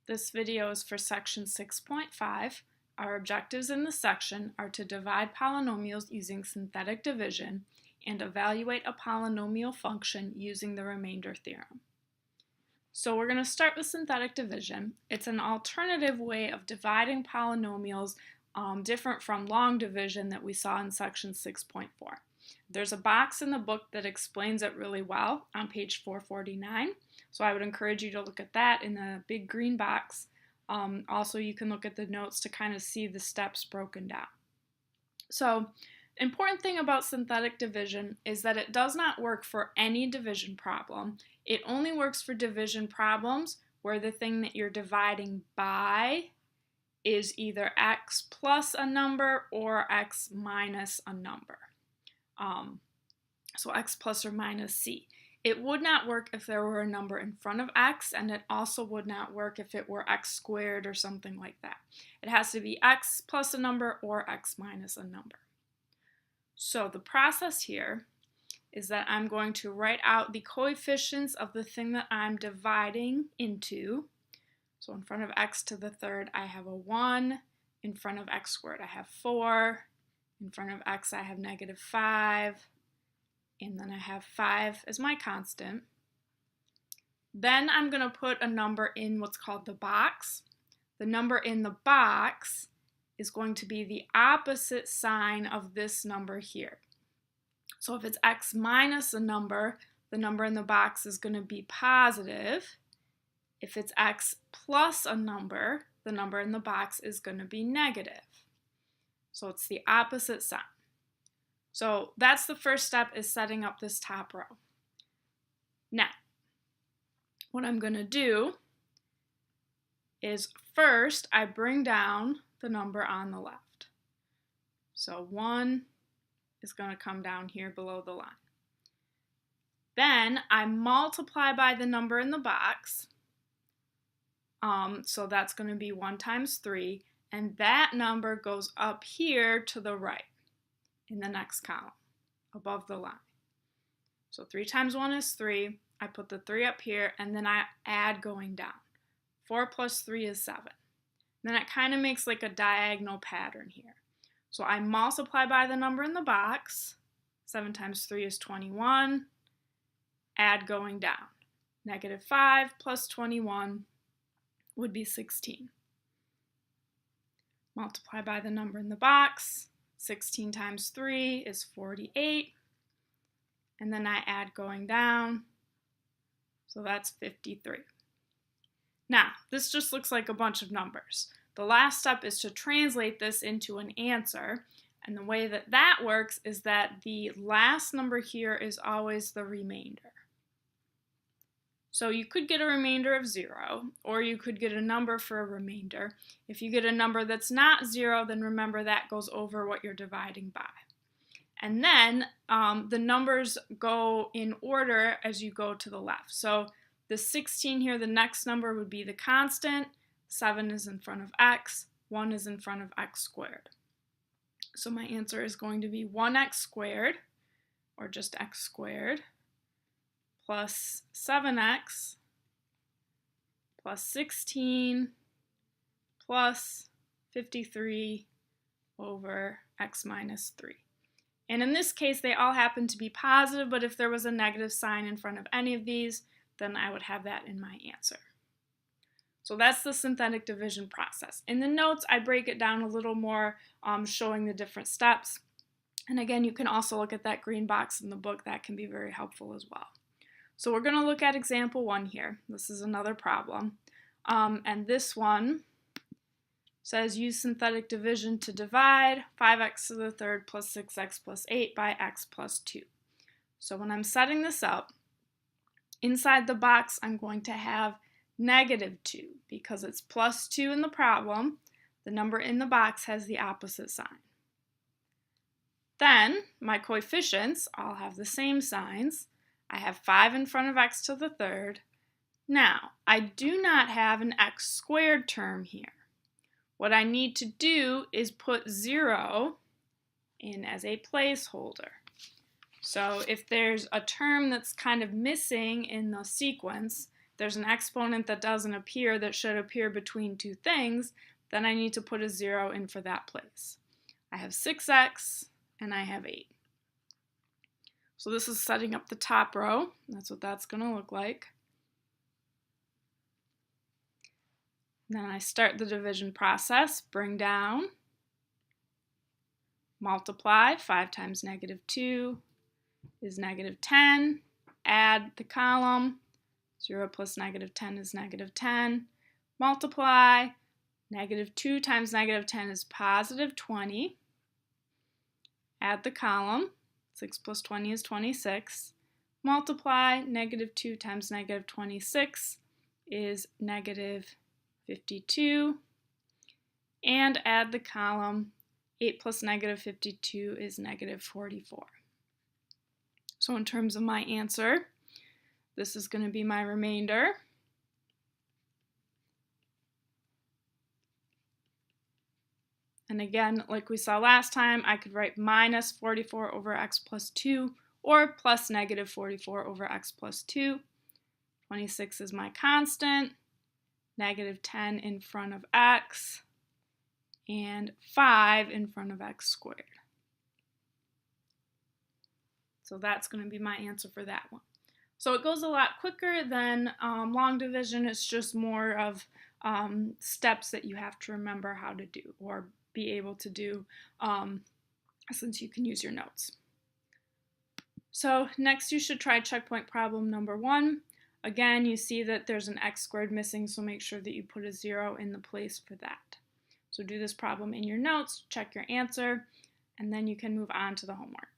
This video is for section 6.5. Our objectives in this section are to divide polynomials using synthetic division and evaluate a polynomial function using the remainder theorem. So we're going to start with synthetic division. It's an alternative way of dividing polynomials different from long division that we saw in section 6.4. There's a box in the book that explains it really well on page 449. So I would encourage you to look at that in the big green box. Also, you can look at the notes to kind of see the steps broken down. So, important thing about synthetic division is that it does not work for any division problem. It only works for division problems where the thing that you're dividing by is either x plus a number or x minus a number. So x plus or minus c. It would not work if there were a number in front of x, and it also would not work if it were x squared or something like that. It has to be x plus a number or x minus a number. So the process here is that I'm going to write out the coefficients of the thing that I'm dividing into. So in front of x to the third, I have a 1. In front of x squared, I have 4. In front of x, I have negative 5. And then I have 5 as my constant. Then I'm going to put a number in what's called the box. The number in the box is going to be the opposite sign of this number here. So if it's x minus a number, the number in the box is going to be positive. If it's x plus a number, the number in the box is going to be negative. So it's the opposite sign. So that's the first step, is setting up this top row. Now, what I'm going to do is first I bring down the number on the left. So 1 is going to come down here below the line. Then I multiply by the number in the box. So that's going to be 1 times 3, and that number goes up here to the right in the next column, above the line. So 3 times 1 is 3. I put the 3 up here, and then I add going down. 4 plus 3 is 7. Then it kind of makes like a diagonal pattern here. So I multiply by the number in the box. 7 times 3 is 21. Add going down. Negative 5 plus 21 would be 16. Multiply by the number in the box. 16 times 3 is 48. And then I add going down. So that's 53. Now, this just looks like a bunch of numbers. The last step is to translate this into an answer. And the way that that works is that the last number here is always the remainder. So you could get a remainder of 0, or you could get a number for a remainder. If you get a number that's not 0, then remember that goes over what you're dividing by. And then the numbers go in order as you go to the left. So the 16 here, the next number would be the constant. 7 is in front of x. 1 is in front of x squared. So my answer is going to be 1x squared, or just x squared, plus 7x plus 16 plus 53 over x minus 3. And in this case, they all happen to be positive, but if there was a negative sign in front of any of these, then I would have that in my answer. So that's the synthetic division process. In the notes, I break it down a little more, showing the different steps. And again, you can also look at that green box in the book. That can be very helpful as well. So we're going to look at example 1 here. This is another problem. And this one says use synthetic division to divide 5x to the third plus 6x plus 8 by x plus 2. So when I'm setting this up, inside the box I'm going to have negative 2 because it's plus 2 in the problem. The number in the box has the opposite sign. Then my coefficients all have the same signs. I have 5 in front of x to the third. Now, I do not have an x squared term here. What I need to do is put 0 in as a placeholder. So if there's a term that's kind of missing in the sequence, there's an exponent that doesn't appear that should appear between two things, then I need to put a 0 in for that place. I have 6x and I have 8. So this is setting up the top row. That's what that's going to look like. Then I start the division process, bring down, multiply. 5 times -2 is -10. Add the column. 0 plus -10 is -10. Multiply. -2 times -10 is +20. Add the column. 6 plus 20 is 26. Multiply. -2 times -26 is -52. And add the column. 8 plus -52 is -44. So in terms of my answer, this is going to be my remainder. And again, like we saw last time, I could write minus 44 over x plus 2 or plus -44 over x plus 2. 26 is my constant, -10 in front of x, and 5 in front of x squared. So that's going to be my answer for that one. So it goes a lot quicker than long division. It's just more of steps that you have to remember how to do or be able to do since you can use your notes. So next you should try checkpoint problem number 1. Again, you see that there's an x squared missing, so make sure that you put a 0 in the place for that. So do this problem in your notes, check your answer, and then you can move on to the homework.